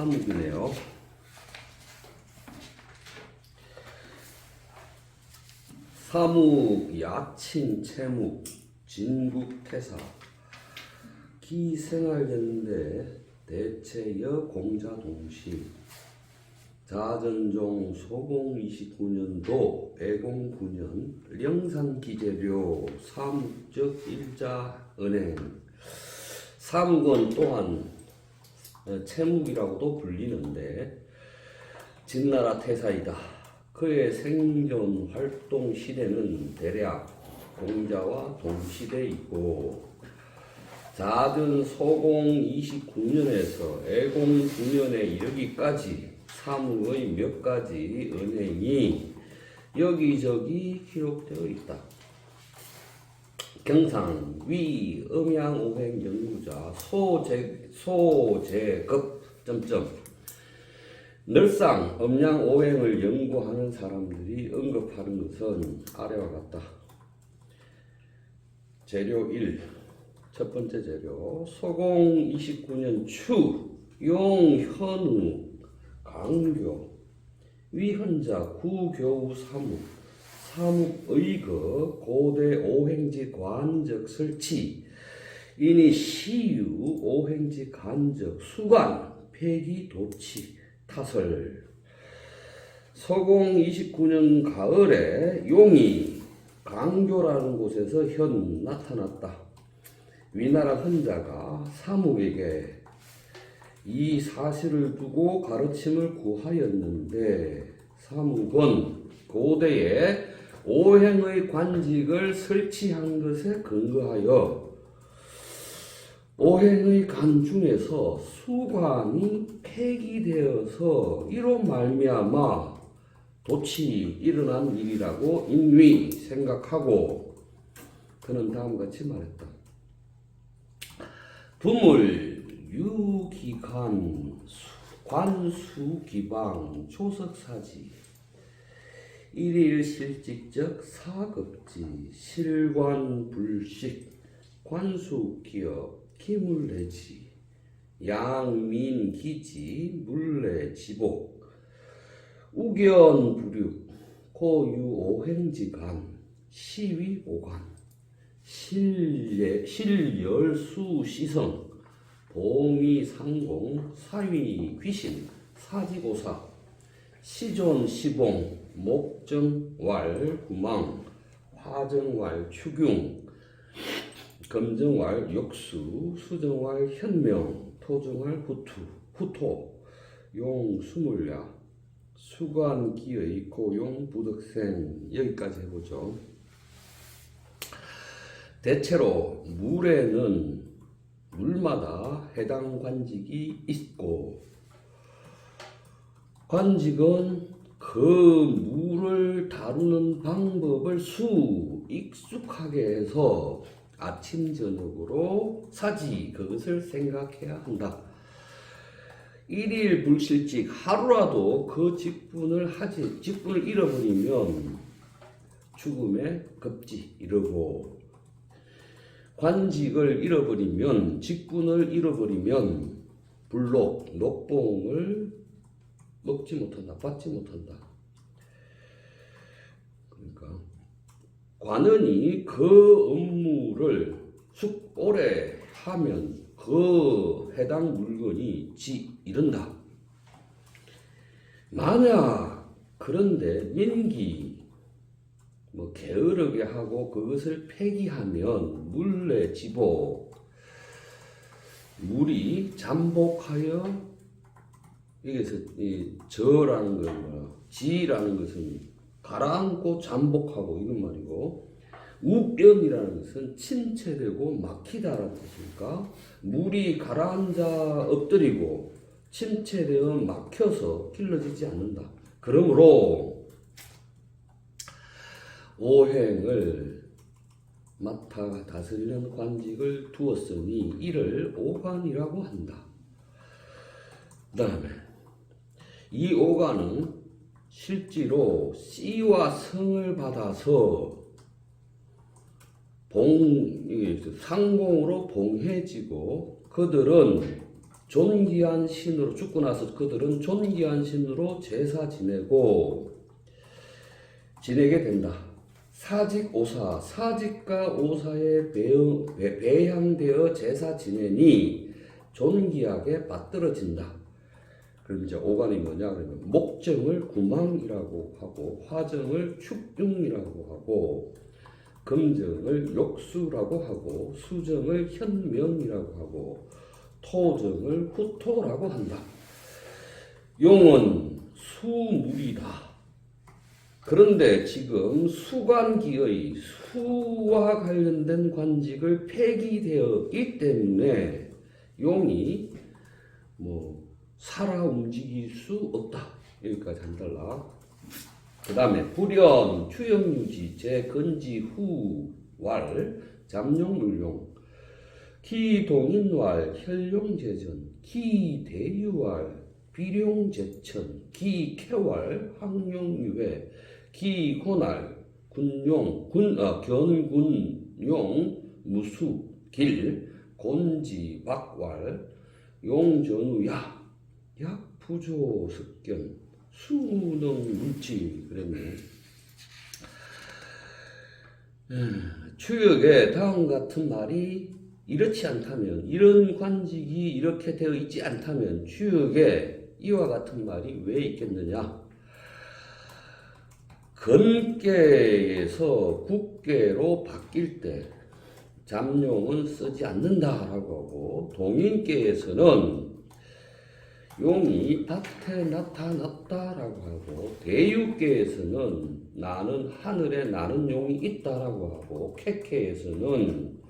사묵이네요. 사묵, 야친, 채묵, 진국태사, 기생활연대, 대체여 공자동시, 자전종 소공 29년도 애공 9년 령산기재료 사묵적 일자은행. 사묵은 또한 채묵이라고도 불리는데 진나라 태사이다. 그의 생존 활동 시대는 대략 공자와 동시대이고 자전 소공 29년에서 애공 9년에 이르기까지 사묵의 몇 가지 은행이 여기저기 기록되어 있다. 경상 위 음양오행 연구자 소재급 늘상 음양오행을 연구하는 사람들이 언급하는 것은 아래와 같다. 재료 1. 첫 번째 재료 소공 29년 추 용현우 강교 위헌자 구교우 사묵의거 고대 오행지 관적 설치 이니 시유 오행지 간적 수관 폐기 도치 타설. 소공 29년 가을에 용이 강교라는 곳에서 현 나타났다. 위나라 헌자가 사묵에게 이 사실을 두고 가르침을 구하였는데 사묵은 고대에 오행의 관직을 설치한 것에 근거하여 오행의 간 중에서 수관이 폐기되어서 이로 말미암아 도치 일어난 일이라고 인위 생각하고 그는 다음같이 말했다. 부물 유기간 관수기방 초석사지 일일 실직적 사급지 실관불식 관수기업 기물내지 양민기지 물내지복 우견불육 고유오행지간 시위오간 실열수시성 봉위상공 사위귀신 사지고사 시존시봉 목정왈 구망 화정왈 추균 검정왈 역수 수정왈 현명 토정왈 후토 용 수물야 수관기의 고용 부득생. 여기까지 해보죠. 대체로 물에는 물마다 해당 관직이 있고 관직은 그 물을 다루는 방법을 익숙하게 해서 아침 저녁으로 사지 그것을 생각해야 한다. 일일 불실직 하루라도 그 직분을 잃어버리면 죽음에 급지 이르고 관직을 잃어버리면 직분을 잃어버리면 불록 녹봉을 먹지 못한다, 받지 못한다. 그러니까 관원이 그 업무를 오래 하면 그 해당 물건이 이른다. 만약 그런데 민기 게으르게 하고 그것을 폐기하면 물내지복 물이 잠복하여 여기서 이 저라는 건 지라는 것은 가라앉고 잠복하고 이런 말이고 우변이라는 것은 침체되고 막히다라는 뜻이니까 물이 가라앉아 엎드리고 침체되어 막혀서 길러지지 않는다. 그러므로 오행을 맡아 다스리는 관직을 두었으니 이를 오관이라고 한다. 그 다음에 이 오관은 실제로 씨와 성을 받아서 상공으로 봉해지고 그들은 존귀한 신으로 죽고 나서 그들은 존귀한 신으로 제사 지내게 된다. 사직 오사, 사직과 오사에 배양되어 제사 지내니 존귀하게 받들어진다. 그럼 이제 오간이 뭐냐 그러면 목정을 구망이라고 하고 화정을 축중이라고 하고 금정을 욕수라고 하고 수정을 현명이라고 하고 토정을 후토라고 한다. 용은 수물이다. 그런데 지금 수관기의 수와 관련된 관직을 폐기되었기 때문에 용이 살아 움직일 수 없다. 여기까지 한 달라. 그 다음에 불연, 추영유지, 재건지, 후왈, 잠용물용, 기동인왈, 혈용재전, 기대유왈, 비룡제천, 기캐왈, 항용유회, 기곤알, 견군용, 무수, 길, 곤지, 박왈, 용전우야, 약부조, 습견, 수능물질. 그러면 추역에 다음 같은 말이 이렇지 않다면, 이런 관직이 이렇게 되어 있지 않다면 추역에 이와 같은 말이 왜 있겠느냐? 건계에서 국계로 바뀔 때 잠용은 쓰지 않는다라고 하고, 동인계에서는 용이 밭에 나타났다라고 하고, 대유계에서는 나는 하늘에 나는 용이 있다라고 하고, 쾌쾌에서는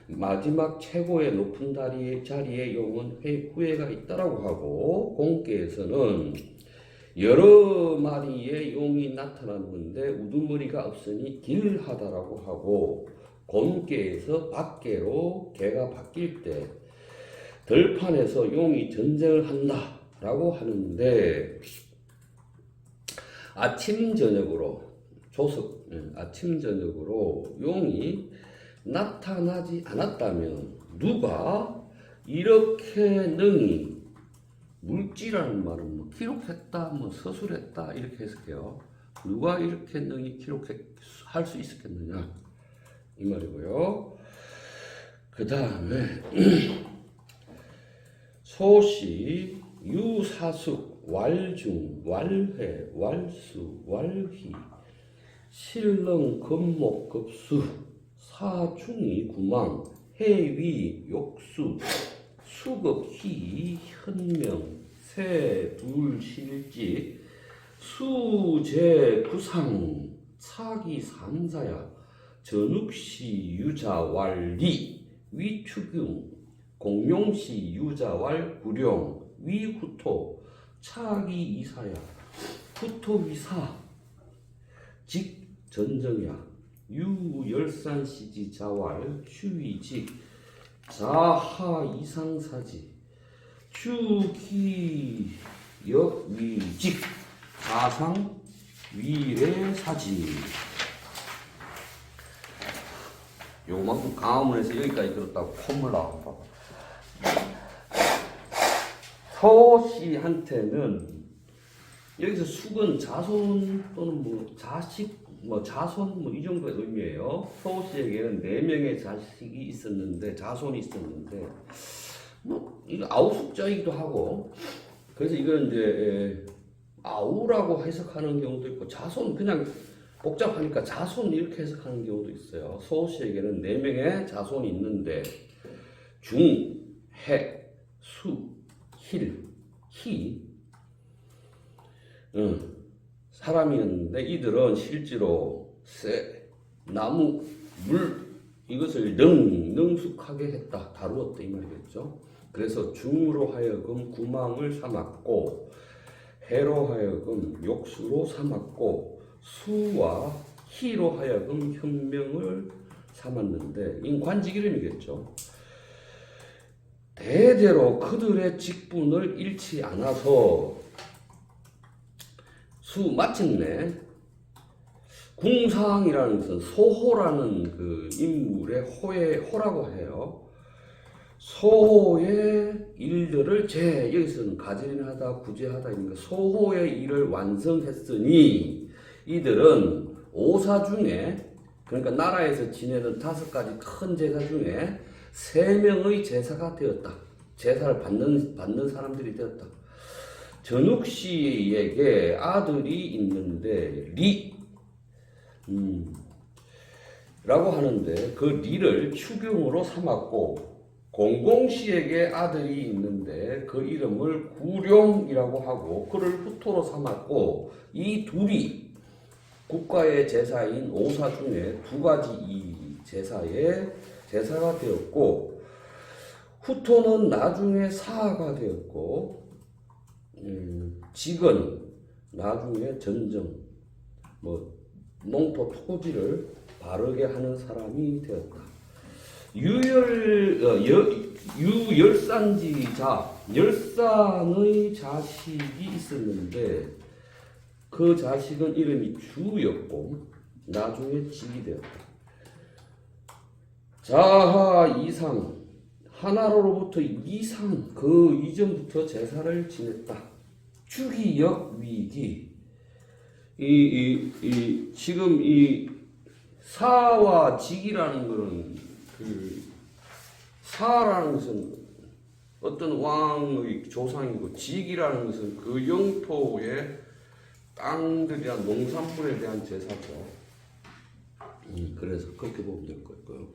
마지막 최고의 높은 자리에 용은 후회가 있다라고 하고, 공계에서는 여러 마리의 용이 나타났는데 우두머리가 없으니 길하다라고 하고, 곤계에서 밖계로 개가 바뀔 때 들판에서 용이 전쟁을 한다라고 하는데, 아침 저녁으로 용이 나타나지 않았다면 누가 이렇게 능히, 물지라는 말은 기록했다, 서술했다 이렇게 해석해요. 누가 이렇게 능히 기록할 수 있었겠느냐 이 말이고요. 그 다음에 소시, 유사숙, 왈중, 왈회, 왈수, 왈휘, 실릉, 금목, 급수, 사충이, 구망, 해위, 욕수, 수급희, 현명, 세, 불, 실직, 수제, 구상, 차기, 삼사야, 전욱시, 유자왈리, 위추경, 공룡시, 유자왈, 구룡, 위후토, 차기, 이사야, 후토위사, 직, 전정야, 유열산시지, 자왈, 추위직, 자하, 이상사지, 추기, 역위직, 자상, 위례사지. 요만큼 강화문에서 여기까지 들었다고 콧물 나온다. 서씨한테는 여기서 숙은 자손 또는 자식, 자손 이 정도의 의미예요. 서씨에게는 4명의 자식이 있었는데, 자손이 있었는데, 이거 아우숙자이기도 하고, 그래서 이건 이제 아우라고 해석하는 경우도 있고, 자손 그냥 복잡하니까 자손 이렇게 해석하는 경우도 있어요. 서씨에게는 4명의 자손이 있는데, 중, 해, 수, 힐, 희, 사람이었는데 이들은 실제로 쇠, 나무, 물 이것을 능숙하게 했다, 다루었다 이 말이겠죠. 그래서 중으로 하여금 구망을 삼았고, 해로 하여금 욕수로 삼았고, 수와 희로 하여금 현명을 삼았는데, 이 관직 이름이겠죠. 대대로 그들의 직분을 잃지 않아서 마침내 궁상이라는 것은 소호라는 그 인물의 호라고 해요. 소호의 일들을 여기서는 가진하다 구제하다 이니까 소호의 일을 완성했으니 이들은 오사 중에 그러니까 나라에서 지내는 5가지 큰 제사 중에 3명의 제사가 되었다. 제사를 받는 사람들이 되었다. 전욱 씨에게 아들이 있는데 라고 하는데 그 리를 추경으로 삼았고 공공 씨에게 아들이 있는데 그 이름을 구룡이라고 하고 그를 후토로 삼았고 이 둘이 국가의 제사인 오사 중에 2가지 이 제사가 되었고 후토는 나중에 사하가 되었고 직은 나중에 전정 농토 토지를 바르게 하는 사람이 되었다. 유열산지자 열산의 자식이 있었는데 그 자식은 이름이 주였고 나중에 직이 되었다. 자하 이상 하나로부터 이상 그 이전부터 제사를 지냈다. 주기역 위기 지금 이 사와 직이라는 것은 사라는 것은 어떤 왕의 조상이고 직이라는 것은 그 영토의 땅들이나 농산물에 대한 제사죠. 그래서 그렇게 보면 될 거고요.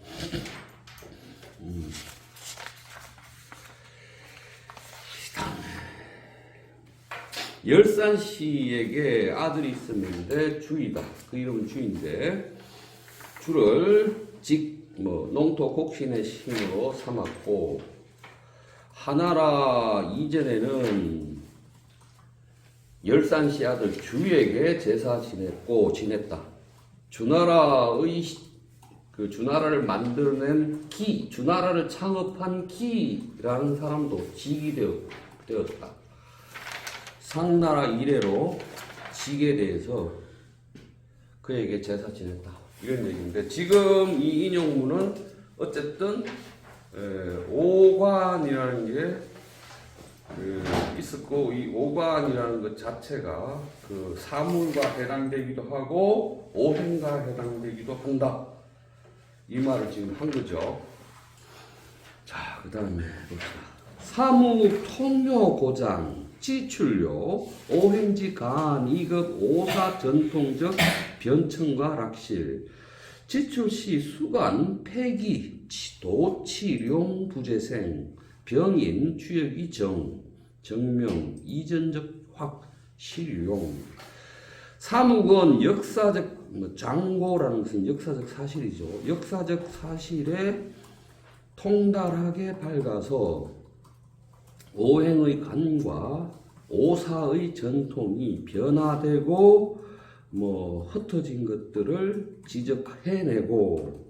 열산 씨에게 아들이 있었는데 주이다. 그 이름은 주인데 주를 농토 곡신의 신으로 삼았고 하나라 이전에는 열산 씨 아들 주에게 제사 지냈다. 주나라를 만들어낸 주나라를 창업한 기라는 사람도 직이 되었다. 상나라 이래로 직에 대해서 그에게 제사 지냈다. 이런 얘기인데 지금 이 인용문은 어쨌든 오관이라는 게 있었고 이 오관이라는 것 자체가 그 사물과 해당되기도 하고 오행과 해당되기도 한다. 이 말을 지금 한 거죠. 자, 그 다음에 봅시다. 사무 통요 고장 지출료, 오행지 간, 이급, 오사 전통적 변청과 락실, 지출시 수간, 폐기, 도치룡, 부재생, 병인, 주역이 정명, 이전적 확, 실용. 사묵은 역사적, 장고라는 것은 역사적 사실이죠. 역사적 사실에 통달하게 밝아서 오행의 간과 오사의 전통이 변화되고 흩어진 것들을 지적해내고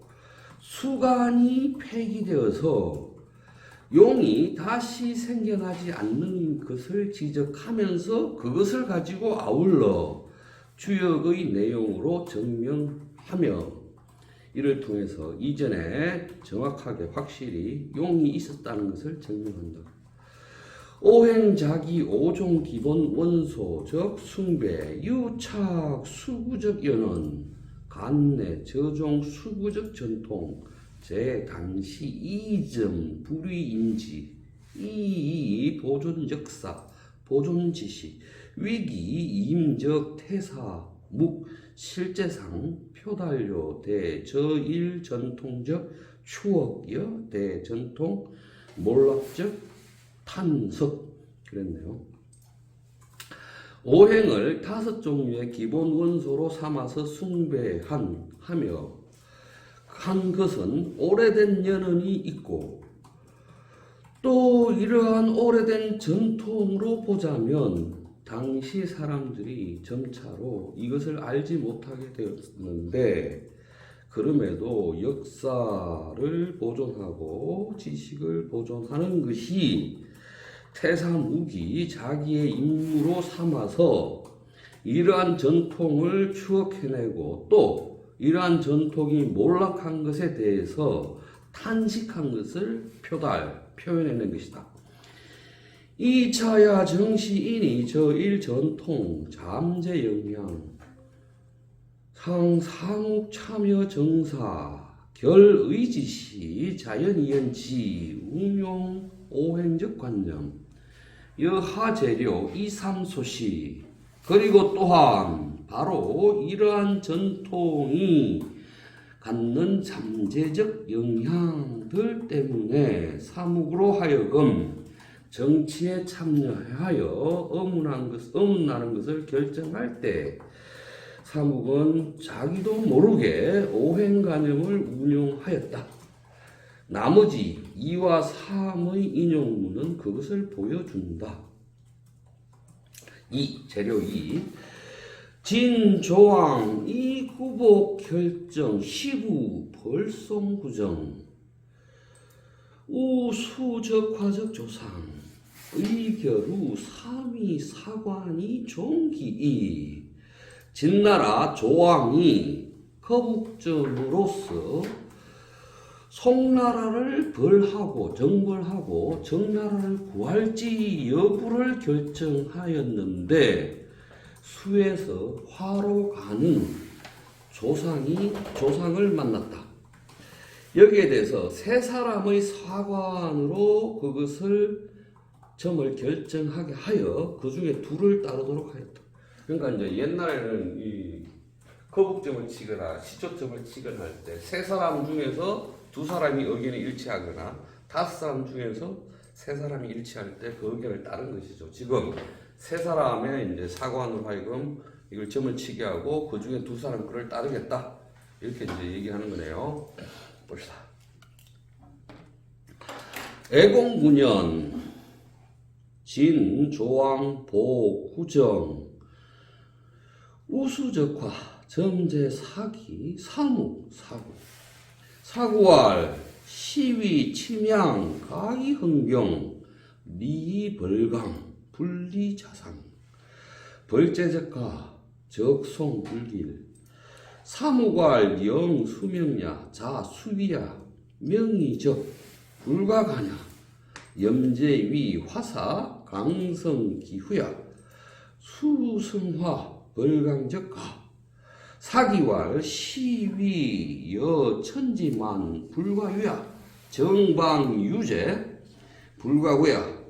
수간이 폐기되어서 용이 다시 생겨나지 않는 것을 지적하면서 그것을 가지고 아울러 주역의 내용으로 증명하며 이를 통해서 이전에 정확하게 확실히 용이 있었다는 것을 증명한다. 오행자기 오종 기본 원소적 숭배 유착 수구적 연원 간내 저종 수구적 전통 제 당시 이점 불위인지 이 보존 역사 보존 지시 위기 임적 태사 묵 실제상 표달료 대저일 전통적 추억여 대전통 몰락적 탄석 그랬네요. 오행을 5종류의 기본 원소로 삼아서 숭배하며 한 것은 오래된 연원이 있고 또 이러한 오래된 전통으로 보자면 당시 사람들이 점차로 이것을 알지 못하게 되었는데 그럼에도 역사를 보존하고 지식을 보존하는 것이 태사무기 자기의 임무로 삼아서 이러한 전통을 추억해내고 또 이러한 전통이 몰락한 것에 대해서 탄식한 것을 표달 표현해낸 것이다. 이차야 정시인이 저일 전통 잠재 영향 상욱 참여 정사 결의지시 자연이연지 운용 오행적 관념 여하재료 이삼소시 그리고 또한 바로 이러한 전통이 갖는 잠재적 영향들 때문에 사묵으로 하여금 정치에 참여하여 어문나는 것을 결정할 때 사묵은 자기도 모르게 오행관념을 운용하였다. 나머지 2와 3의 인용문은 그것을 보여준다. 재료 2 진조왕 이구복 결정 시부 벌송구정 우수적화적 조상 의결후 삼위 사관이 종기이 진나라 조왕이 거북점으로서 송나라를 벌하고 정벌하고 정나라를 구할지 여부를 결정하였는데 수에서 화로 가는 조상을 만났다. 여기에 대해서 세 사람의 사관으로 그것을 점을 결정하게 하여 그 중에 둘을 따르도록 하였다. 그러니까 이제 옛날에는 이 거북점을 치거나 시초점을 치거나 할 때 세 사람 중에서 두 사람이 의견이 일치하거나 다섯 사람 중에서 세 사람이 일치할 때 그 의견을 따른 것이죠. 지금 세 사람의 이제 사관으로 하여금 이걸 점을 치게 하고 그 중에 두 사람 그를 따르겠다 이렇게 이제 얘기하는 거네요. 봅시다. 애공 9년 진 조왕 보 구정 우수적화 점재 사기 사묵 사구알 시위 침양 가기 흥경 리 벌강 분리 자상 벌제적화 적송 불길 사무괄 영 수명야 자 수위야 명의적 불가가냐 염제위 화사 강성 기후야 수성화 벌강적가 사기왈 시위 여 천지만 불가유야 정방유제 불가구야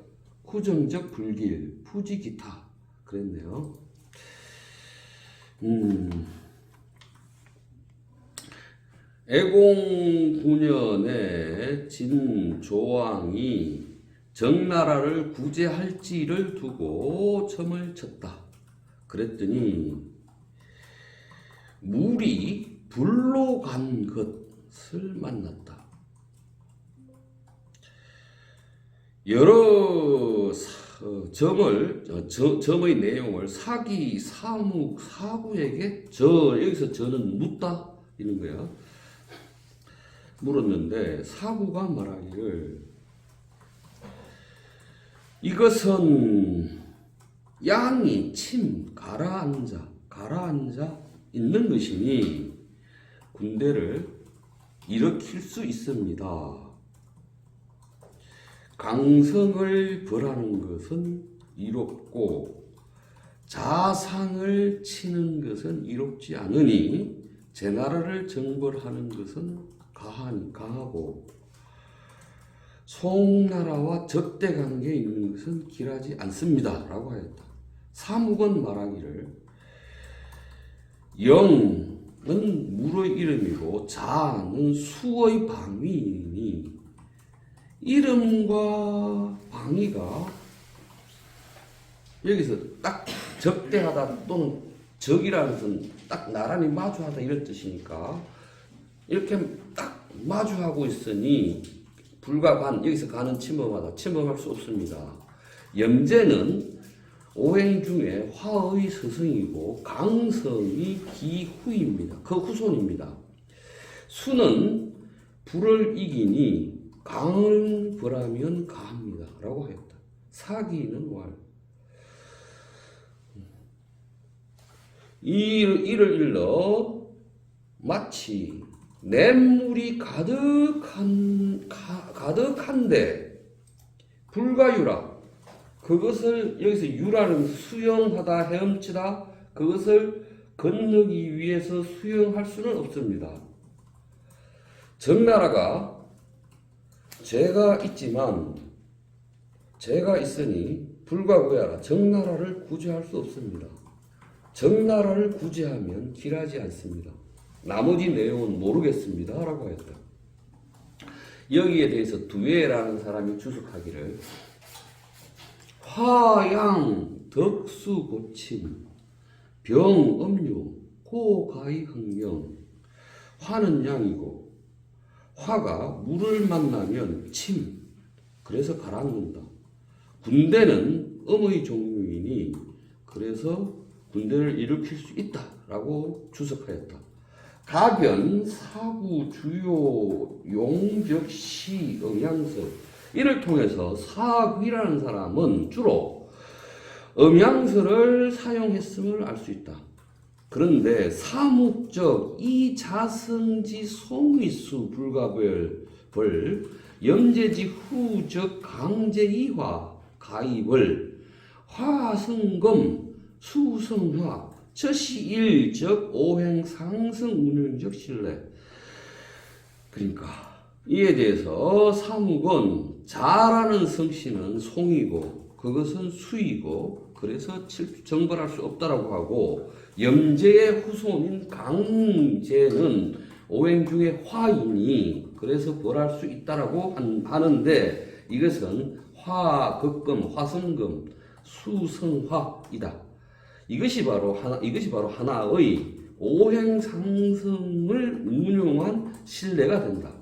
후정적 불길 푸지기타 그랬네요. 애공 9년에 진조왕이 정나라를 구제할지를 두고 점을 쳤다. 그랬더니 물이 불로 간 것을 만났다. 여러 점의 내용을 사기, 사묵, 사구에게 여기서 저는 묻다 이런 거야. 물었는데 사구가 말하기를 이것은 양이 가라앉아 있는 것이니 군대를 일으킬 수 있습니다. 강성을 벌하는 것은 이롭고 자상을 치는 것은 이롭지 않으니 제 나라를 정벌하는 것은 가하고 송나라와 적대관계에 있는 것은 길하지 않습니다. 라고 하였다. 사묵은 말하기를 영은 물의 이름이고 자는 수의 방위이니 이름과 방위가 여기서 딱 적대하다 또는 적이라는 것은 딱 나란히 마주하다 이런 뜻이니까 이렇게 딱 마주하고 있으니 불가관 여기서 가는 침범할 수 없습니다. 염제는 오행 중에 화의 스승이고 강성이 기후입니다. 그 후손입니다. 수는 불을 이기니 강을 벌하면 가합니다. 라고 하였다. 사기는 왈. 이를 일러 마치 냇물이 가득한데 불가유라. 그것을 여기서 유라는 수용하다, 헤엄치다. 그것을 건너기 위해서 수용할 수는 없습니다. 정나라가 죄가 있지만 죄가 있으니 불가구야라. 정나라를 구제할 수 없습니다. 정나라를 구제하면 길하지 않습니다. 나머지 내용은 모르겠습니다 라고 했다. 여기에 대해서 두예라는 사람이 주석하기를 화양 덕수 고침 병 음료 고가이 흥명. 화는 양이고 화가 물을 만나면 침, 그래서 가라앉는다. 군대는 음의 종류이니 그래서 군대를 일으킬 수 있다라고 주석하였다. 가변, 사구, 주요, 용적시, 음양서 이를 통해서 사귀라는 사람은 주로 음양서를 사용했음을 알 수 있다. 그런데 사묵적 이자성지 송위수 불가별 염제지 후적 강제이화 가입을 화성검 수성화 처시일적 오행상승 운영적 신뢰. 그러니까 이에 대해서 사묵은 자라는 성씨는 송이고 그것은 수이고 그래서 정벌할 수 없다라고 하고 염제의 후손인 강제는 오행 중에 화이니 그래서 벌할 수 있다라고 하는데 이것은 화극금, 화성금, 수성화이다. 이것이 바로 하나의 오행 상승을 운용한 신뢰가 된다.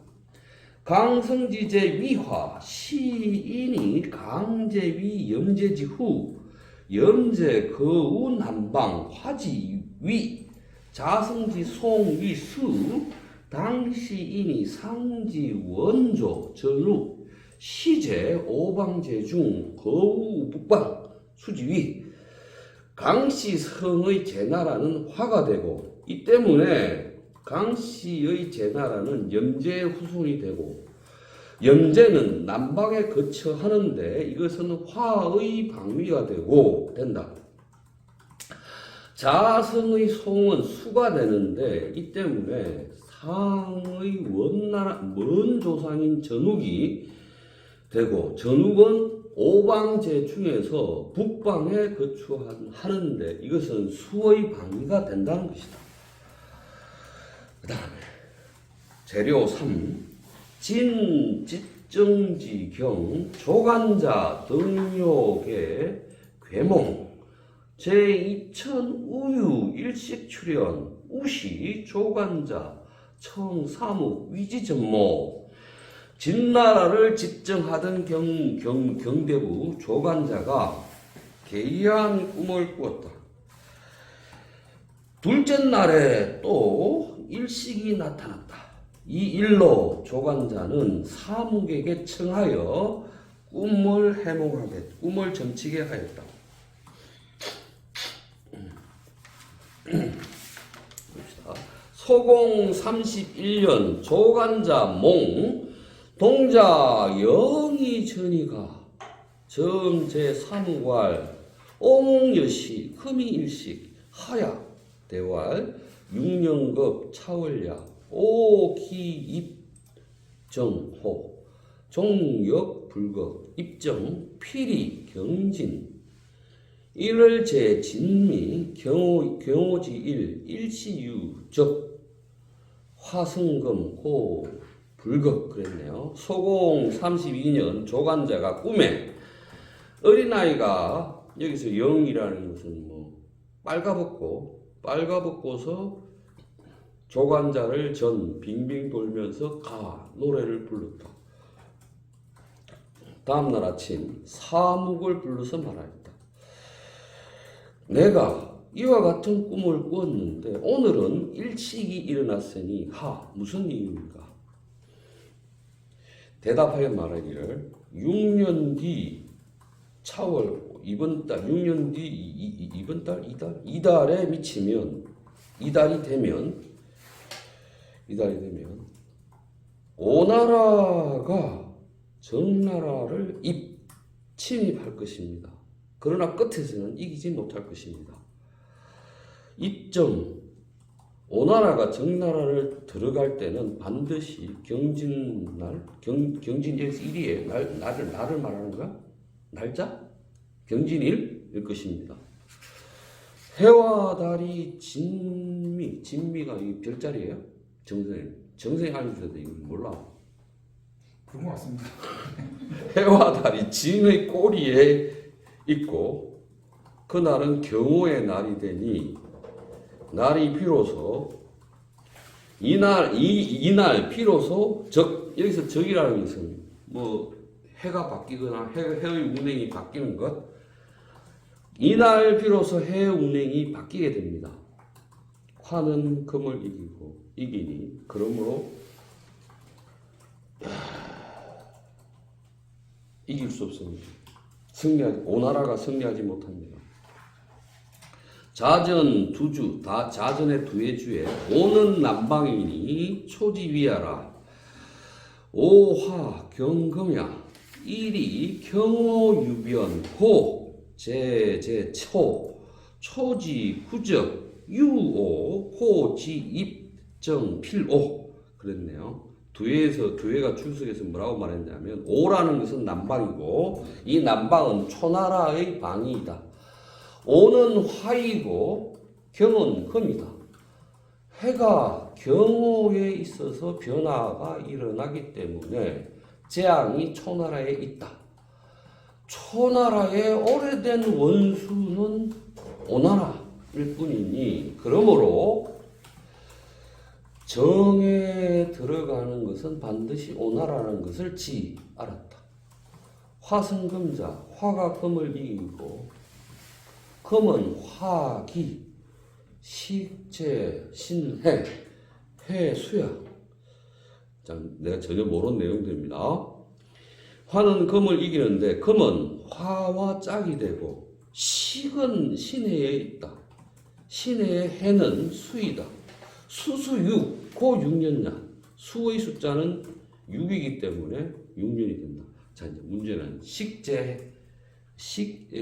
강성지제 위화 시인이 강제위 염제지 후 염제 거우 남방 화지 위 자성지 송위 수 당시인이 상지 원조 전후 시제 오방제 중 거우 북방 수지위 강씨 성의 제나라는 화가 되고 이 때문에 강씨의 제나라는 염제의 후손이 되고 염제는 남방에 거쳐 하는데 이것은 화의 방위가 되고 된다. 자성의 송은 수가 되는데 이 때문에 상의 먼 조상인 전욱이 되고 전욱은 오방제 중에서 북방에 거주하는데 이것은 수의 방위가 된다는 것이다. 그 다음에 재료 3 진집정지경 조간자 등욕의 괴몽 제2000우유 일식출연 우시 조간자 청사무 위지전모 진나라를 집정하던 경대부 조간자가 개이한 꿈을 꾸었다. 둘째 날에 또 일식이 나타났다. 이 일로 조간자는 사묵에게 청하여 꿈을 점치게 하였다. 소공 31년 조간자 몽 동자 영이 전이가 점제 사무괄 오몽여시 금이일식 하야 대왈 육령급 차월야 오기입정호 종역 불극 입정 필이 경진 일월 제진미 경호지일 일시유적 화성금 고 불극 그랬네요. 소공 32년 조간자가 꿈에 어린아이가 여기서 영이라는 것은 뭐 빨가벗고서 조간자를 빙빙 돌면서 노래를 불렀다. 다음날 아침 사묵을 불러서 말하였다. 내가 이와 같은 꿈을 꾸었는데 오늘은 일식이 일어났으니 무슨 이유인가? 대답하여 말하기를 6년 뒤 차월 이번 달 6년 뒤 이달에 미치면 이달이 되면 오나라가 정나라를 침입할 것입니다. 그러나 끝에서는 이기지 못할 것입니다. 이점 오나라가 정나라를 들어갈 때는 반드시 경진날, 경진일에서 1위에 나를 말하는 거야? 날짜? 경진일일 것입니다. 해와 달이 진미가 이 별자리예요? 정선이 알려주셔도 이거 몰라. 그런 것 같습니다. 해와 달이 진의 꼬리에 있고 그날은 경호의 날이 되니 날이 비로소 이날 비로소 여기서 적이라는 것은 뭐 해가 바뀌거나 해의 운행이 바뀌는 것 이날 비로소 해의 운행이 바뀌게 됩니다. 화는 금을 이기니 그러므로 이길 수 없습니다. 오나라가 승리하지 못합니다. 자전 두주, 자전의 두의 주에 오는 남방이니 초지위하라. 오화 경금야 일이 경호유변 호 제초 초지 후적 유오 호지 입정 필오 그랬네요. 두회가 출석해서 뭐라고 말했냐면 오라는 것은 남방이고 이 남방은 초나라의 방위이다. 오는 화이고 경은 금이다. 해가 경호에 있어서 변화가 일어나기 때문에 재앙이 초나라에 있다. 초나라의 오래된 원수는 오나라일 뿐이니 그러므로 정에 들어가는 것은 반드시 오나라는 것을 알았다. 화승금자, 화가 금을 이기고 금은 화기, 식재, 신해, 해수야. 자, 내가 전혀 모르는 내용들입니다. 화는 금을 이기는데 금은 화와 짝이 되고 식은 신해에 있다. 신해의 해는 수이다. 수수육, 고 6년냐. 수의 숫자는 6이기 때문에 6년이 된다. 자, 이제 문제는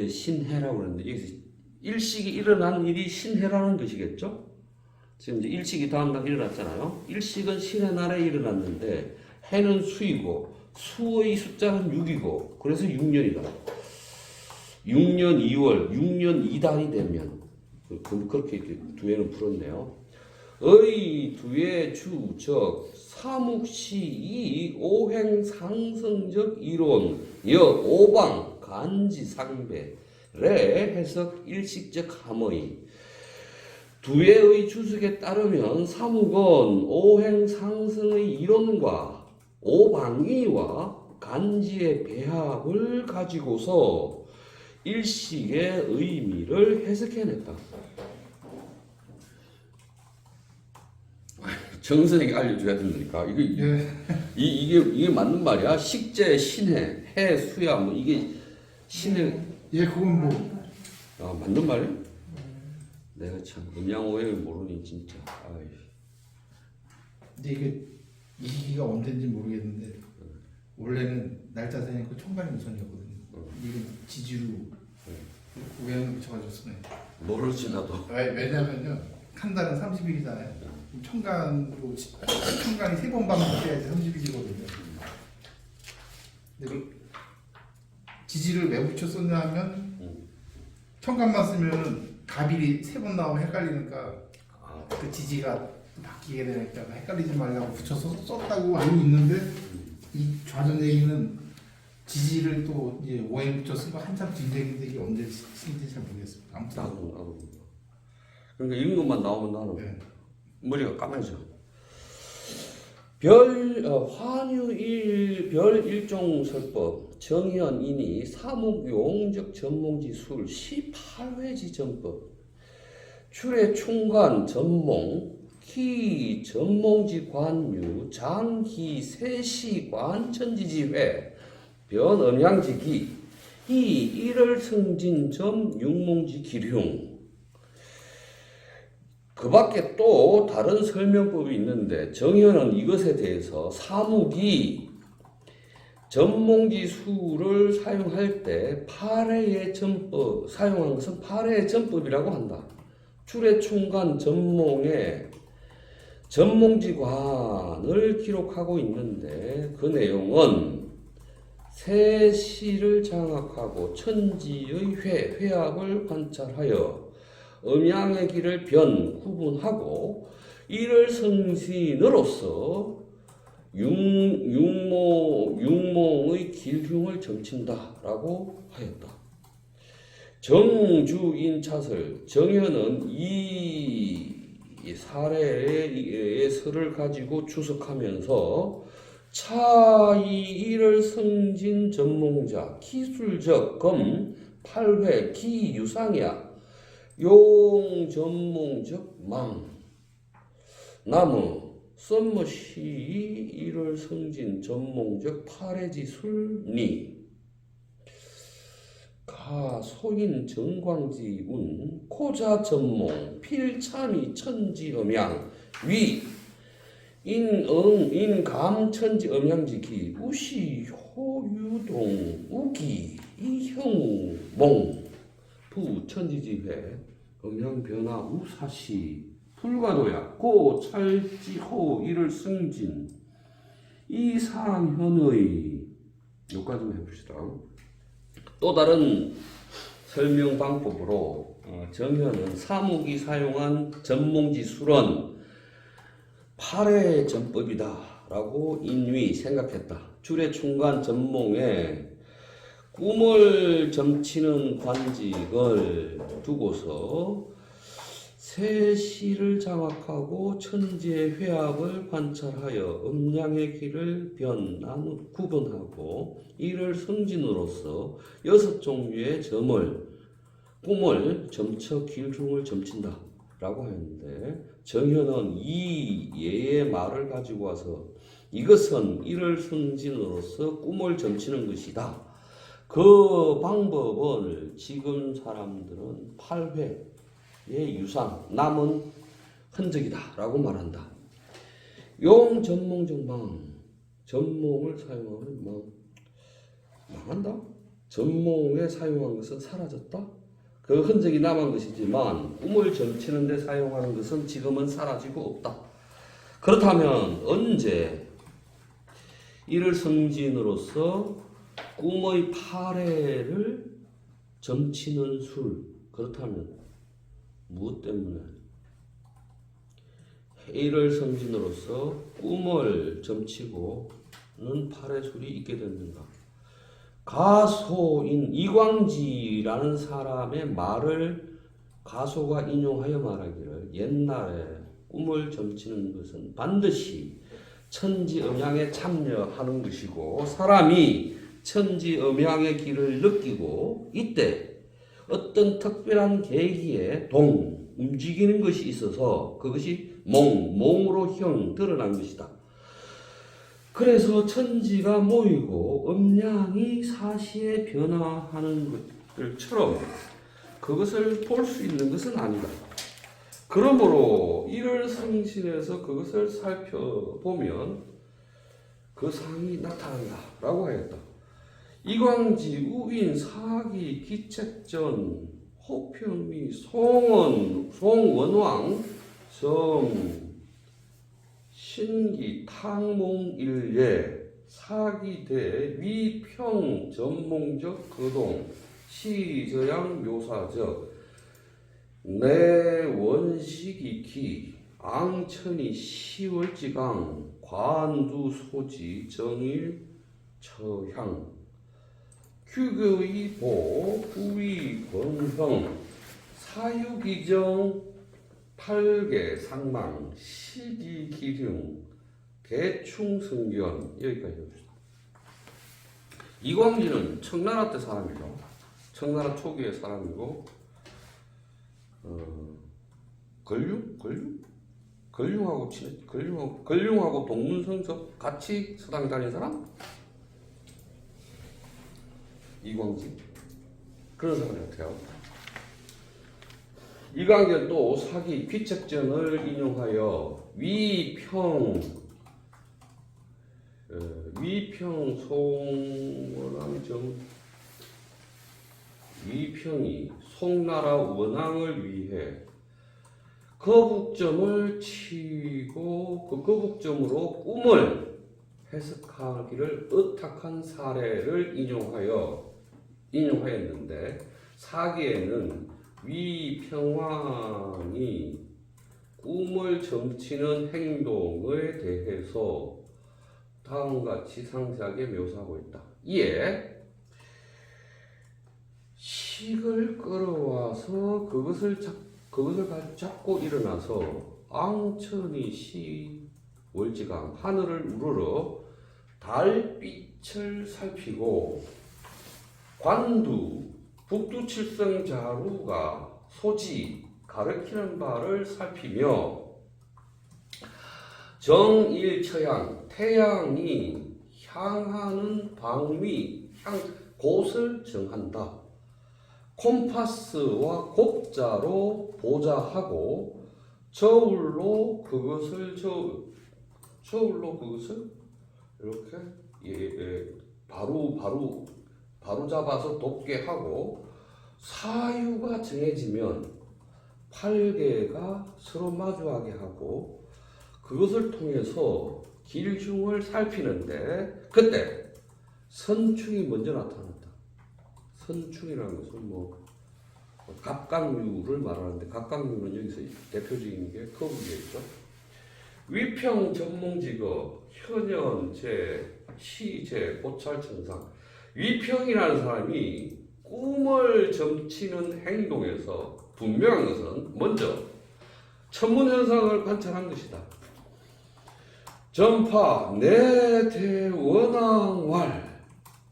신해라고 그러는데 여기서 일식이 일어난 일이 신해라는 것이겠죠? 지금 이제 일식이 다음 날 일어났잖아요. 일식은 신의 날에 일어났는데 해는 수이고 수의 숫자는 6이고 그래서 6년이다. 6년 2월, 6년 2달이 되면 그렇게 두해는 풀었네요. 의 두해 주적 사묵시 오행 상승적 이론 역 오방 간지 상배 레 해석 일식적 함의 두해의 주석에 따르면 사묵은 오행 상승의 이론과 오방위와 간지의 배합을 가지고서 일식의 의미를 해석해냈다. 정선에게 알려줘야 된다니까. 이게 맞는 말이야. 식재, 신해, 해, 수야 뭐 이게 신해. 예, 그건 뭐. 아, 맞는 말이야? 내가 참 음양오해를 모르니 진짜. 아이. 근데 이게 이 시기가 언제인지 모르겠는데 원래는 날짜 세니까 총괄이 우선이었거든요. 이게 지지로 우연히 붙여가지고 쓰네. 모르지 나도. 왜냐면요 한 달은 30일이잖아요. 청간이 3번 반복해야지 30일이거든요. 근데 지지를 왜 붙여 썼냐 하면 청간만 쓰면 갑일이 3번 나오면 헷갈리니까 그 지지가 바뀌게 되니까 헷갈리지 말라고 붙여서 썼다고 알고 있는데 이 좌전 얘기는 지지를 또 이제 5행 붙여 쓴 거 한참 뒤인데 이게 언제 쓰는지 잘 모르겠습니다. 아무튼 나도. 그러니까 이런 것만 나오면 나는 네. 머리가 까매져. 환유일 별 일종 설법 정현인이 사묵용적 전몽지 술 18회지 전법 출의 충관 전몽 기 전몽지 관유 장기 세시 관천지지회 변 음양지기 이 일을 승진 점 육몽지 기룡 그 밖에 또 다른 설명법이 있는데 정현은 이것에 대해서 사묵이 전몽지 수를 사용할 때 8회의 전법, 사용한 것은 8회의 전법이라고 한다. 출해충간 전몽의 전몽지관을 기록하고 있는데 그 내용은 세시를 장악하고 천지의 회합을 관찰하여 음양의 길을 구분하고 이를 성신으로서 융몽의 길흉을 점친다라고 하였다. 정주인 차설 정현은 이 사례의 설을 가지고 추석하면서 차이 이를 성진 전몽자 기술적 검 8회 기유상이야 용 전몽적 망 나무 썸머시 이를 성진 전몽적 8회지술니 가 소인 정광지운 코자 전몽 필참이 천지음양 위 인응 인감 천지음양지기 우시 호유동 우기 이형몽 부 천지지회 음양변화 우사시 불가도야 고 찰지호 이를 승진 이상현의 여기까지 좀 해봅시다. 또 다른 설명 방법으로 정현은 사묵이 사용한 전몽지 술은 8회 전법이다 라고 인위 생각했다. 출해충간 전몽에 꿈을 점치는 관직을 두고서 세시를 장악하고 천지의 회합을 관찰하여 음양의 길을 구분하고 이를 성진으로서 6종류의 꿈을 점쳐 길흉을 점친다 라고 하였는데 정현은 이 예의 말을 가지고 와서 이것은 이를 성진으로서 꿈을 점치는 것이다. 그 방법을 지금 사람들은 8회 의 유상, 남은 흔적이다 라고 말한다. 용 전몽정망 전몽을 사용하면 망한다? 전몽에 사용한 것은 사라졌다? 그 흔적이 남은 것이지만 꿈을 점치는 데 사용하는 것은 지금은 사라지고 없다. 그렇다면 언제 이를 성진으로서 꿈의 8회를 점치는 술 그렇다면 무엇 때문에 이를 성진으로서 꿈을 점치고는 8회술이 있게 됐는가? 가소인 이광지라는 사람의 말을 가소가 인용하여 말하기를 옛날에 꿈을 점치는 것은 반드시 천지음양에 참여하는 것이고 사람이 천지음양의 길을 느끼고 이때 어떤 특별한 계기에 움직이는 것이 있어서 그것이 몽으로 드러난 것이다. 그래서 천지가 모이고 음양이 사시에 변화하는 것들처럼 그것을 볼 수 있는 것은 아니다. 그러므로 이를 성신해서 그것을 살펴보면 그 상이 나타난다 라고 하였다. 이광지, 우인, 사기, 기책전, 호평미, 송원왕, 신기, 탕몽일예, 사기대, 위평, 전몽적, 거동, 시저양, 묘사적, 내원식이기, 앙천이, 시월지강, 관두소지, 정일, 처향, 규교의보, 후위권형, 사유기정, 팔계, 상망, 시기기흉, 대충승견 여기까지 해봅시다. 이광지는 청나라 때 사람이죠. 청나라 초기의 사람이고 걸륭하고 동문성석 같이 서당 다닌 사람? 이광지 그런 사람 같아요. 이광지는 또 사기 귀책전을 인용하여 위평 위평 송원왕정 위평이 송나라 원왕을 위해 거북점을 치고 그 거북점으로 꿈을 해석하기를 의탁한 사례를 인용하였는데 사기에는 위평왕이 꿈을 점치는 행동에 대해서 다음같이 상세하게 묘사하고 있다. 이에 식을 끌어와서 그것을 잡고 일어나서 앙천이 시 월지강 하늘을 우러러 달빛을 살피고 관두 북두칠성자루가 소지 가르치는 바를 살피며 정일처양 태양이 향하는 방위 곳을 정한다. 콤파스와 곡자로 보자하고 저울로 그것을 이렇게 바로 잡아서 돕게 하고 사유가 정해지면 팔개가 서로 마주하게 하고 그것을 통해서 길흉을 살피는데 그때 선충이 먼저 나타났다. 선충이라는 것은 갑각류를 말하는데 갑각류는 여기서 대표적인 게 거북이겠죠. 위평 전몽직업 현연제 시제 고찰천상 위평이라는 사람이 꿈을 점치는 행동에서 분명한 것은 먼저 천문현상을 관찰한 것이다. 전파 내대원왕왈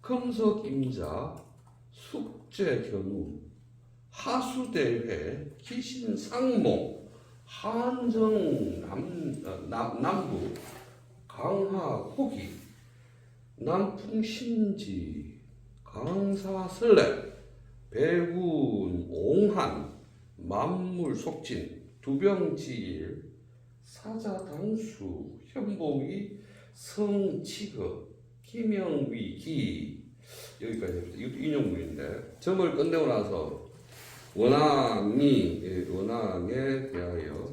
금석임자 숙제견우 하수대회 기신상몽 한정 남부 강하호기 남풍신지 강사설레 배군 옹한 만물속진 두병지일 사자당수 현봉이 성치거 기명위기 여기까지 이것도 인용문인데 점을 끝내고 나서 원왕에 대하여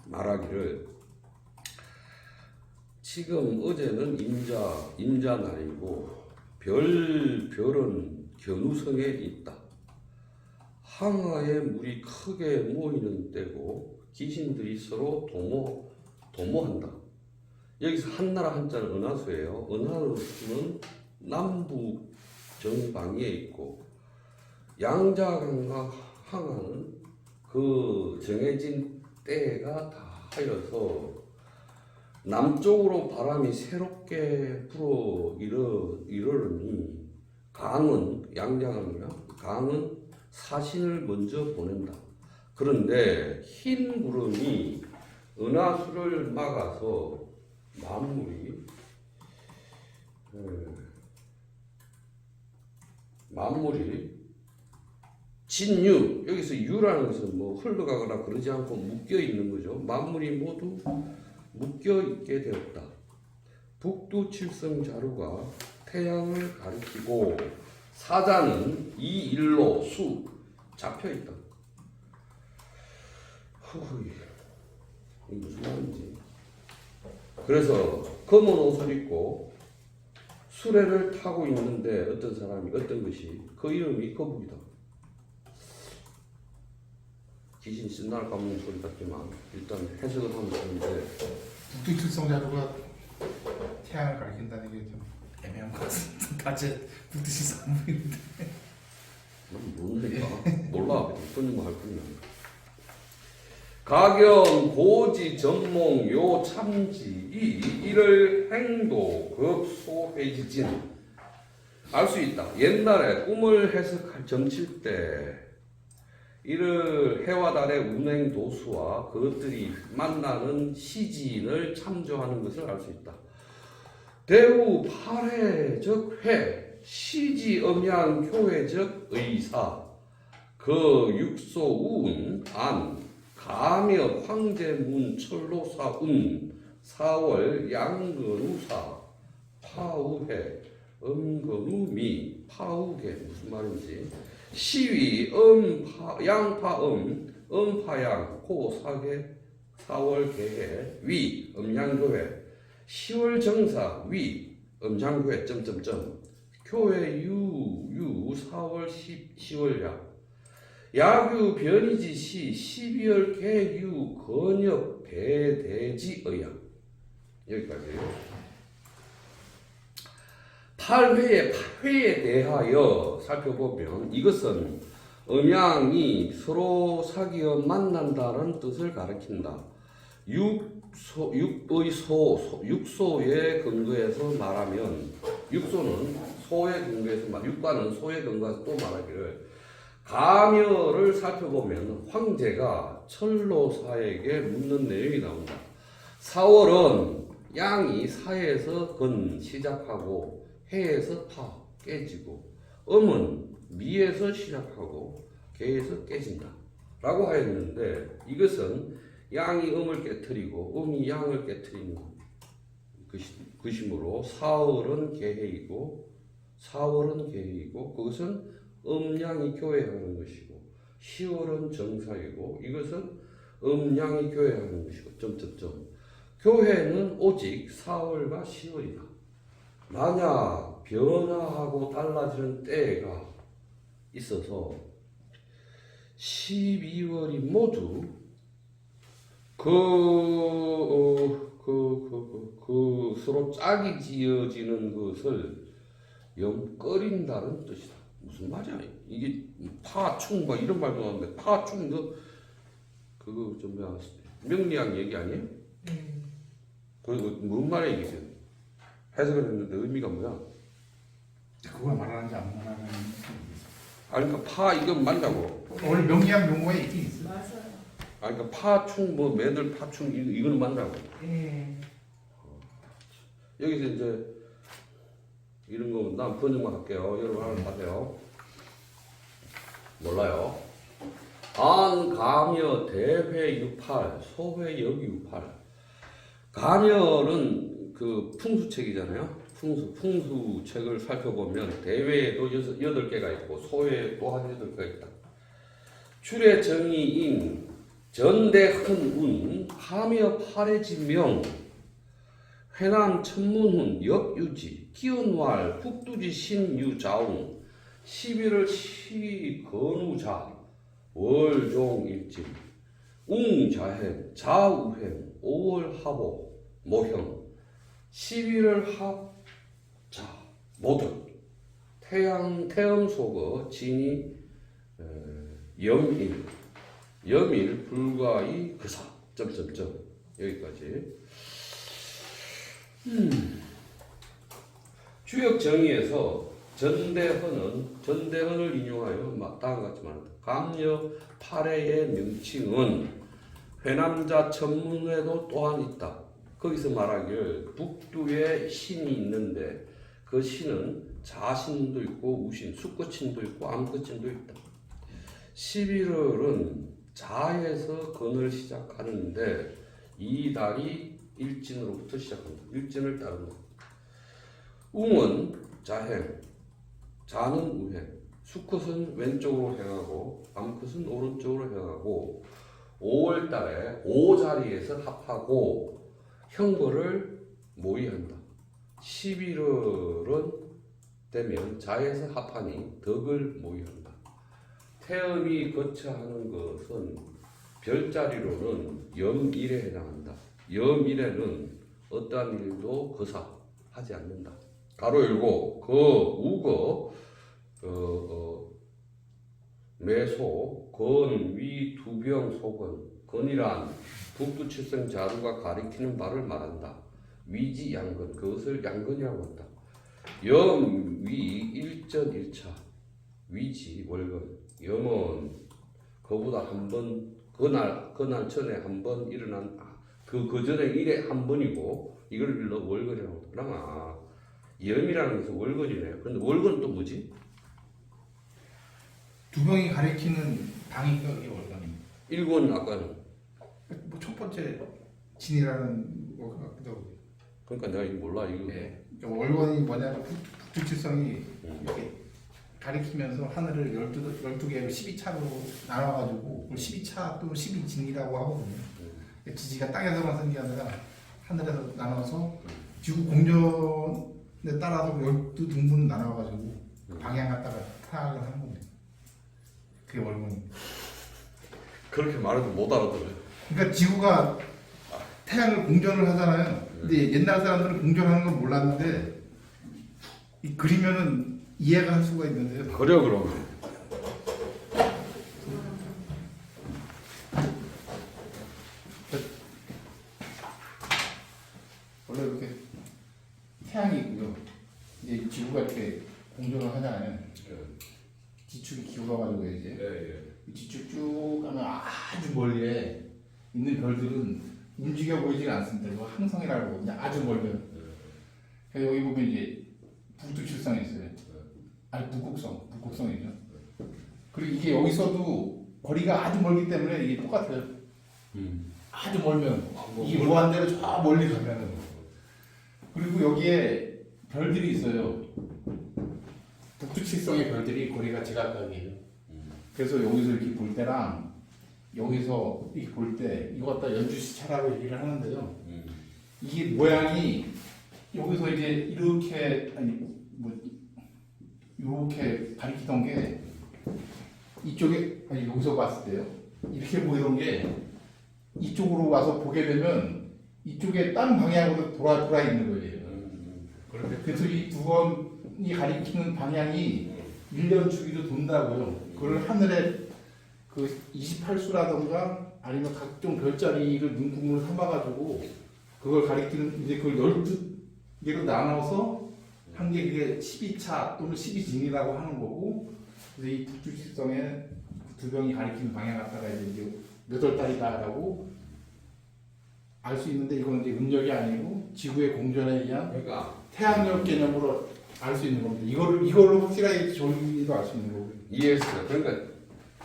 말하기를 지금 어제는 임자 날이고 별은 견우성에 있다. 항아에 물이 크게 모이는 때고 귀신들이 서로 도모한다. 여기서 한나라 한자는 은하수예요. 은하수는 남부 정방위에 있고 양자강과 항아는 그 정해진 때가 다 하여서 남쪽으로 바람이 새롭게 불어 이러니 강은 양자강이나 강은 사신을 먼저 보낸다. 그런데 흰 구름이 은하수를 막아서 만물이 진유 여기서 유라는 것은 흘러가거나 그러지 않고 묶여 있는 거죠. 만물이 모두 묶여 있게 되었다. 북두칠성자루가 태양을 가리키고 사자는 이 일로 수 잡혀 있다. 이게 무슨 말인지. 그래서 검은 옷을 입고 수레를 타고 있는데 어떤 것이 그 이름이 거북이다. 귀신 신날 까먹는 소리 같지만 일단 해석을 하면 되는데 북두칠성자루가 태양을 가리킨다는 게 좀 애매한 것 같습니다. 다제 북두칠성인데 난 모르니까 몰라. 어떤 할 뿐이야. 가경 고지 전몽 요 참지 이를 행도 급소해지진 알 수 있다. 옛날에 꿈을 점칠 때 이를 해와 달의 운행 도수와 그것들이 만나는 시진을 참조하는 것을 알 수 있다. 대우 팔해적 회 시지 음양 교회적 의사 그 육소 우운 안 가며 황제문 철로사 운 4월 양근우사 파우해 음건우미 파우개 무슨 말인지 시위 양파음 음파양 고사계 4월 개해 위 음양교회 10월 정사 위 음장교회 점점점 교회 유 4월 10월 야규 변이지 시 12월 개유 건엽 배대지 의양 여기까지 8회에 대하여 살펴보면 이것은 음양이 서로 사귀어 만난다는 뜻을 가리킨다. 육소의 근거에서 말하면 육소는 소의 근거에서 육과는 소의 근거에서 또 말하기를 가멸을 살펴보면 황제가 철로사에게 묻는 내용이 나온다. 4월은 양이 사에서 근 시작하고 해에서 파 깨지고 음은 미에서 시작하고 개에서 깨진다 라고 하였는데 이것은 양이 음을 깨뜨리고 음이 양을 깨뜨리는 것이므로 4월은 개해이고 4월은 개해이고 그것은 음양이 교회하는 것이고 10월은 정사이고 이것은 음양이 교회하는 것이고 점점점 교회는 오직 4월과 10월이다. 만약 변화하고 달라지는 때가 있어서 12월이 모두 서로 짝이 지어지는 것을 영꺼린다는 뜻이다. 무슨 말이야? 이게 파충 막 이런 말도 나오는데 파충 그거 좀 뭐야 명리학 얘기 아니에요? 그리고 뭔 말이야 이게? 해석을 했는데 의미가 뭐야? 그걸 말하는지 안 말하는지 아니 그러니까 파 이건 맞냐고. 원래 명리학 용어에 있긴 있어. 맞아요. 아니 그러니까 파충 뭐 매들 파충 이거는 맞냐고. 예. 여기서 이제 이런 거 난 번역만 할게요. 여러분 하나 하세요. 몰라요. 안 가며 대회 유팔 소회 여기 유팔. 가멸은 그 풍수책이잖아요. 풍수책을 살펴보면 대회에도 8개가 있고 소회에 또 한 8개가 있다. 출의 정의인 전대헌운 하며 팔해지명 회남 천문훈 역유지 기운왈 북두지 신유자웅 11월 시건우자 월종일진 웅자행 자우행 5월 하보 모형 11월 합자 모든 태음속어 진이 염일 불과의 그사 점점점 여기까지. 주역 정의에서 전대헌을 인용하여 다음과 같이 말한다. 강여 8회의 명칭은 회남자 천문회도 또한 있다. 거기서 말하기를 북두에 신이 있는데 그 신은 자신도 있고 우신, 숙거친도 있고 암거친도 있다. 11월은 자에서 건을 시작하는데 이 달이 일진으로부터 시작합니다. 일진을 따릅니다. 웅은 자행, 자는 우행, 수컷은 왼쪽으로 행하고 암컷은 오른쪽으로 행하고 5월 달에 5 자리에서 합하고 형벌을 모의한다. 11월은 되면 자에서 합하니 덕을 모의한다. 태음이 거처하는 것은 별자리로는 염일에 해당한다. 염일에는 어떠한 일도 거사하지 않는다. 가로 열고 우거 매소 건위 두병 소건 건이란 북두칠성 자루가 가리키는 바를 말한다. 위지 양건 그것을 양건이라고 한다. 염위 일전 일차 위지 월건 염은 그보다 한 번 그날 전에 한 번 일어난 그 전에 일에 한 번이고 이걸 일러 월건이라고 한다. 그러나 염이라는 것은 월건이네요. 근데 월건은 또 뭐지? 두 병이 가리키는 방이가 이게 월간입니다. 일권 아까는 뭐 첫 번째 진이라는 거 같기도 하고 그러니까 내가 이거 몰라 이거. 예. 그러니까 월원이 뭐냐면 북두칠성이 이렇게 가리키면서 하늘을 12개로 12차로 나눠가지고 12차 또는 12진이라고 하거든요. 지지가 땅에서만 생긴 게 아니라 하늘에서 나눠서 지구 공전에 따라서 12등분 나눠가지고 그 방향 갖다가 파악을 하는 겁니다. 그게 월원입니다. 그렇게 말해도 못 알아들어요. 그러니까 지구가 태양을 공전을 하잖아요. 근데 옛날 사람들은 공전하는 걸 몰랐는데 이 그리면은 이해가 할 수가 있는데요. 그래 그럼. 원래 이렇게 태양이 있고요. 이제 지구가 이렇게 공전을 하잖아요. 지축이 기울어가지고 이제 이 지축 쭉 가면 아주 멀리에 있는 별들은 움직여 보이지가 않습니다. 이거 항성이라고 하거든요. 아주 멀면. 그래서 여기 보면 이제 북두칠성이 있어요. 아니 북극성이죠. 그리고 이게 여기서도 거리가 아주 멀기 때문에 이게 똑같아요. 아주 멀면 이게 무한대로 저 멀리 가면은. 그리고 여기에 별들이 있어요. 북두칠성의 별들이 거리가 제각각이에요. 그래서 여기서 이렇게 볼 때랑 여기서 이렇게 볼 때 이거 갖다 연주시차라고 얘기를 하는데요. 이게 모양이 여기서 이제 이렇게 이렇게 가리키던 게 이쪽에 여기서 봤을 때요. 이렇게 보이던 게 이쪽으로 와서 보게 되면 이쪽에 딴 방향으로 돌아 있는 거예요. 그래서 이 두 번이 가리키는 방향이 1년 주기로 돈다고요. 그걸 하늘에 그 28수라던가 아니면 각종 별자리를 눈구멍을 삼아가지고 그걸 가리키는 이제 그걸 12개로 나눠서 한 게 그게 12차 또는 12진이라고 하는 거고 그래서 이 북두칠성의 두 병이 가리키는 방향 갖다가 이제 몇 월 달이다라고 알 수 있는데 이건 이제 음력이 아니고 지구의 공전에 의한 그러니까 태양력 개념으로 알 수 있는 겁니다. 이걸로 확실하게 저희도 알 수 있는 거고요. 이해했어요. 그러니까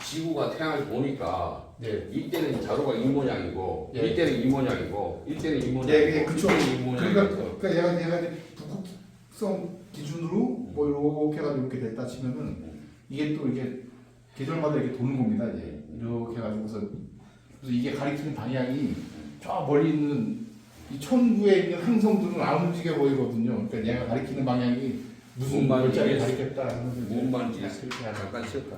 지구가 태양을 보니까 네. 이때는 자루가 이 모양이고 예. 이때는 이 모양이고 이때는 이 모양이고 예, 그쵸. 이때는 이 모양이고. 그러니까 얘가 이제 북극성 기준으로 뭐 이렇게 해가지고 이렇게 됐다 치면은 이게 또 이렇게 계절마다 이렇게 도는 겁니다. 이제 이렇게 해가지고서 그래서 이게 가리키는 방향이 저 멀리 있는 이 천구에 있는 항성들은 안 움직여 보이거든요. 그러니까 얘가 가리키는 방향이 무슨 문만 별자리를 이해했어. 가리켰다 하는 문만 그렇게 하죠. 잠깐 쉬었다.